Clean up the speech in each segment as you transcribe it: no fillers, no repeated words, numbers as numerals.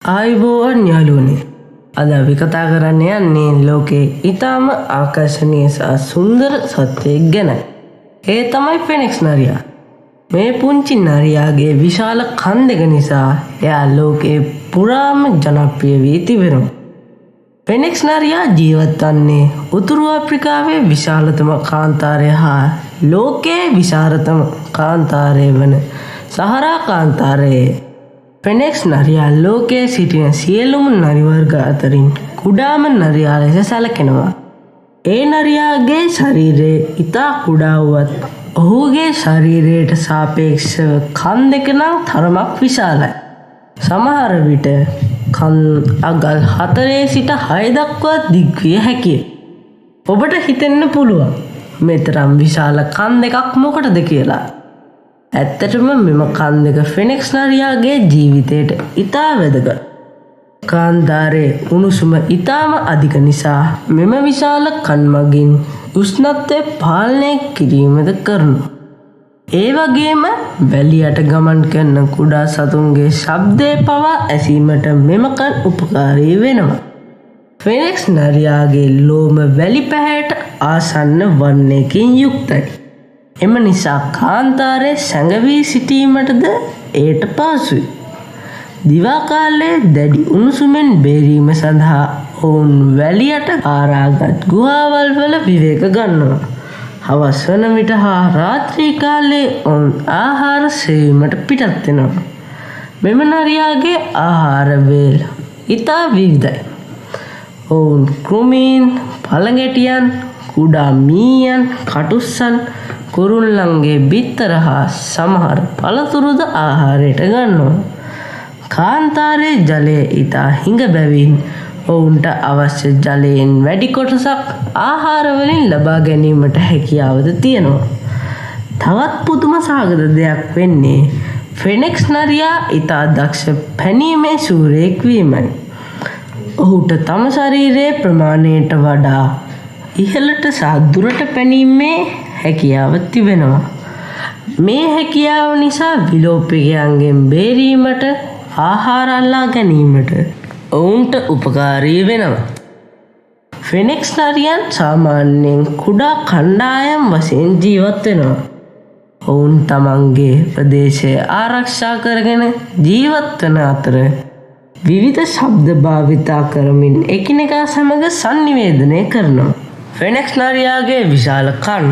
ආයුබෝවන් යාළුවනේ. අද අපි කතා කරන්න යන්නේ ලෝකේ ඉතාම ආකර්ශනීය සහ සුන්දර සත්වයෙක් ගැන. ඒ තමයි ෆෙනික්ස් නරියා. මේ පුංචි නරියාගේ විශාල කන් දෙක නිසා එයා ලෝකේ පුරාම ජනප්‍රිය වී තිබෙනවා. ෆෙනික්ස් නරියා ජීවත් වන්නේ උතුරු අප්‍රිකාවේ විශාලතම කාන්තාරය හා ලෝකයේ විශාලතම කාන්තාරය වන සහරා කාන්තාරයේ. ෆෙනික්ස් නරියා ලෝකයේ සිටින සියලුම නරි වර්ග අතරින් කුඩාම නරියා ලෙස සැලකෙනවා. ඒ නරියාගේ ශරීරය ඉතා කුඩා වුවත් ඔහුගේ ශරීරයට සාපේක්ෂව කන් දෙක නම් තරමක් විශාලයි. සමහර විට කන් අගල් 4 සිට 6 දක්වා දික් විය හැකිය. ඔබට හිතෙන්න පුළුවන් මෙතරම් විශාල කන් දෙකක් මොකටද කියලා. ඇත්තටම මෙම කන් දෙක ෆෙනික්ස් නරියාගේ ජීවිතයට ඉතා වැදගත්. කාන්තාරයේ උණුසුම ඉතාම අධික නිසා මෙම විශාල කන් මගින් උෂ්ණත්වය පාලනය කිරීමද කරනවා. ඒ වගේම වැලියට ගමන් කරන කුඩා සතුන්ගේ ශබ්දය පවා ඇසීමට මෙම කන් උපකාරී වෙනවා. ෆෙනික්ස් නරියාගේ ලෝම වැලි පැහැයට ආසන්න වර්ණයකින් යුක්තයි. එම නිසා කාන්තාරයේ සැඟවී සිටීමටද එයට පහසුයි. දිවා කාලයේ දැඩි උණුසුමෙන් බේරීම සඳහා ඔවුන් වැලියට ආරාගත් ගුහාවල් වල විවේක ගන්නවා. හවස් වන විට හා රාත්‍රී කාලයේ ඔවුන් ආහාර සෙවීමට පිටත් වෙනවා. මෙම නරියාගේ ආහාර වේල ඉතා විවිධයි. ඔවුන් කෘමීන්, පළඟැටියන්, කුඩා මීයන්, කටුස්සන්, කුරුල්ලන්ගේ බිත්තර හා සමහර පළතුරුද ආහාරයට ගන්නවා. කාන්තාරයේ ජලය ඉතා හිඟ බැවින් ඔවුන්ට අවශ්‍ය ජලයෙන් වැඩි කොටසක් ආහාරවලින් ලබා ගැනීමට හැකියාවද තියෙනවා. තවත් පුදුම සහගත දෙයක් වෙන්නේ ෆෙනික්ස් නරියා ඉතා දක්ෂ පැනීමේ ශූරයෙක් වීමයි. ඔහුට තම ශරීරයේ ප්‍රමාණයට වඩා ඉහළට සහ දුරට පැනීමේ හැකියාව තිබෙනවා. මේ හැකියාව නිසා විලෝපිකයන්ගෙන් බේරීමට ආහාර අල්ලා ගැනීමට ඔවුන්ට උපකාරී වෙනවා. ෆෙනික්ස් නරියන් සාමාන්‍යයෙන් කුඩා කණ්ඩායම් වශයෙන් ජීවත් වෙනවා. ඔවුන් තමන්ගේ ප්‍රදේශය ආරක්ෂා කරගෙන ජීවත් වන අතර විවිධ ශබ්ද භාවිතා කරමින් එකිනෙකා සමග සංනිවේදනය කරනවා. ෆෙනික්ස් නරියාගේ විශාල කන්,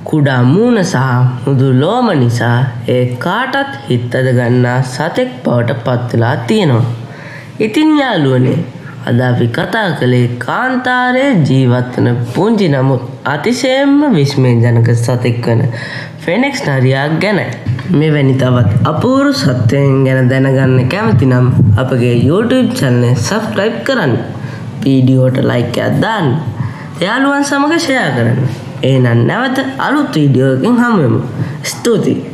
කුඩා මූණ සහ මුදු ලෝම නිසා ඒ කාටත් හිතද ගන්නා සතෙක් බවට පත් වෙලා තියෙනවා. ඉතින් යාළුවනේ, අද අපි කතා කළේ කාන්තාරයේ ජීවත් වන පුංචි නමුත් අතිශයින්ම විස්මයජනක සතෙක් වන ෆෙනික්ස් නරියා ගැනයි. මෙවැනි තවත් අපූර්ව සත්වයන් ගැන දැනගන්න කැමති නම් අපගේ YouTube channel එක subscribe කරන්න. වීඩියෝට like එකක් දාන්න. යාළුවන් සමග ෂෙයා කරන්න. එහෙනම් නැවත අලුත් වීඩියෝ එකකින් හමු වෙමු. ස්තුතියි.